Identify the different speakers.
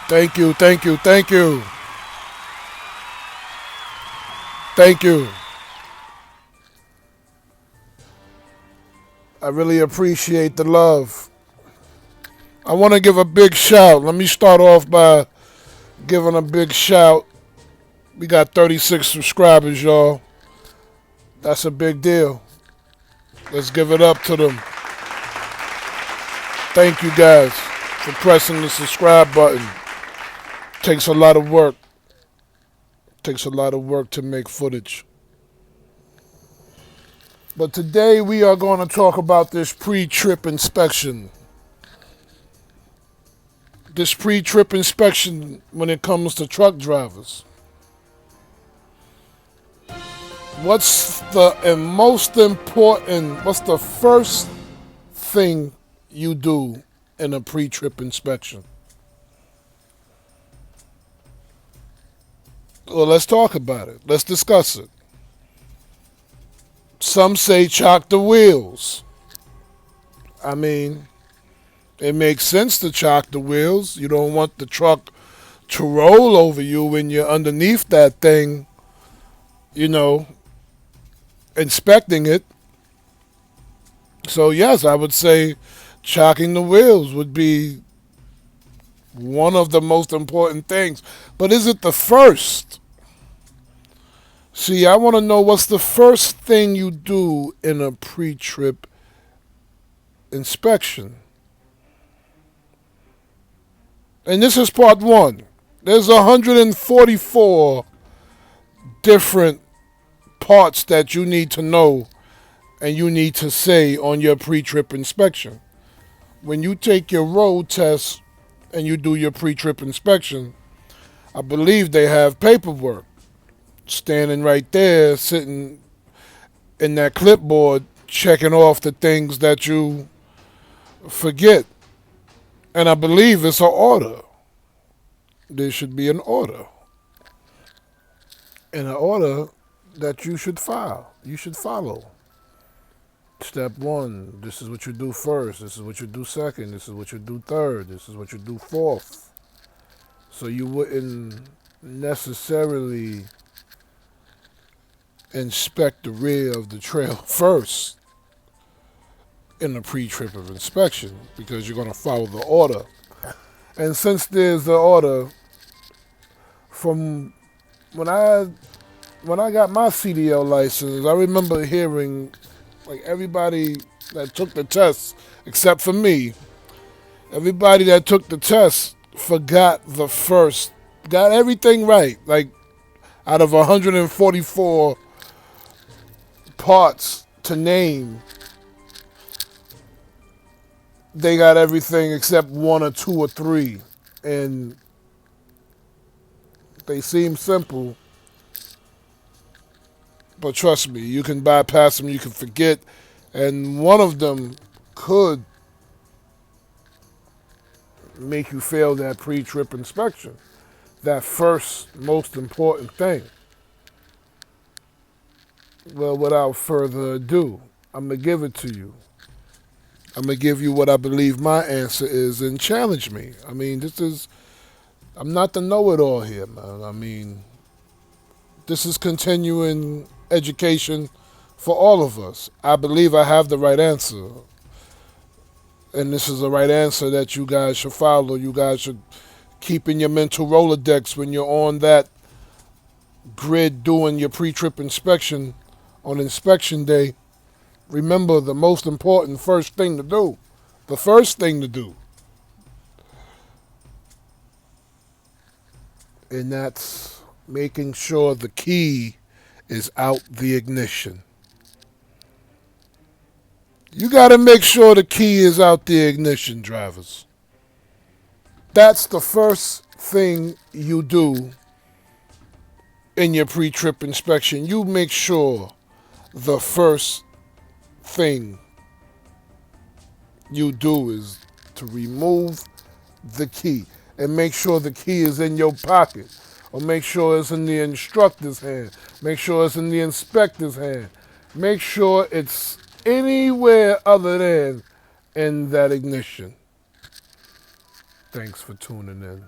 Speaker 1: Thank you, thank you, thank you, thank you. I really appreciate the love. I want to give a big shout. Let me start off by giving a big shout. We got 36 subscribers, y'all. That's a big deal. Let's give it up to them. Thank you guys for pressing the subscribe button. Takes a lot of work. Takes a lot of work to make footage. But today we are going to talk about this pre-trip inspection. This pre-trip inspection when it comes to truck drivers. What's what's the first thing you do in a pre-trip inspection? Well, let's talk about it. Let's discuss it. Some say chock the wheels. I mean, it makes sense to chock the wheels. You don't want the truck to roll over you when you're underneath that thing, you know, inspecting it. So yes, I would say chocking the wheels would be one of the most important things. But is it the first? See, I want to know what's the first thing you do in a pre-trip inspection. And this is part one. There's 144 different parts that you need to know and you need to say on your pre-trip inspection. When you take your road test and you do your pre-trip inspection, I believe they have paperwork standing right there, sitting in that clipboard, checking off the things that you forget. And I believe it's an order. There should be an order. And an order that you should file. You should follow. Step one, this is what you do first. This is what you do second. This is what you do third. This is what you do fourth. So you wouldn't necessarily inspect the rear of the trail first in the pre-trip of inspection because you're going to follow the order. And since there's the order, from when I got my CDL license, I remember hearing like everybody that took the test, except for me, everybody that took the test got everything right. Like out of 144 parts to name, they got everything except one or two or three. And they seem simple, but trust me, you can bypass them, you can forget, and one of them could make you fail that pre-trip inspection. That first most important thing. Well, without further ado, I'm going to give it to you. I'm going to give you what I believe my answer is and challenge me. I mean, I'm not the know-it-all here, man. I mean, this is continuing education for all of us. I believe I have the right answer. And this is the right answer that you guys should follow. You guys should keep in your mental Rolodex when you're on that grid doing your pre-trip inspection on inspection day. Remember the most important first thing to do. The first thing to do. And that's making sure the key is out the ignition. You got to make sure the key is out the ignition, drivers. That's the first thing you do in your pre-trip inspection. You make sure the first thing you do is to remove the key and make sure the key is in your pocket, or make sure it's in the instructor's hand, make sure it's in the inspector's hand, make sure it's anywhere other than in that ignition. Thanks for tuning in.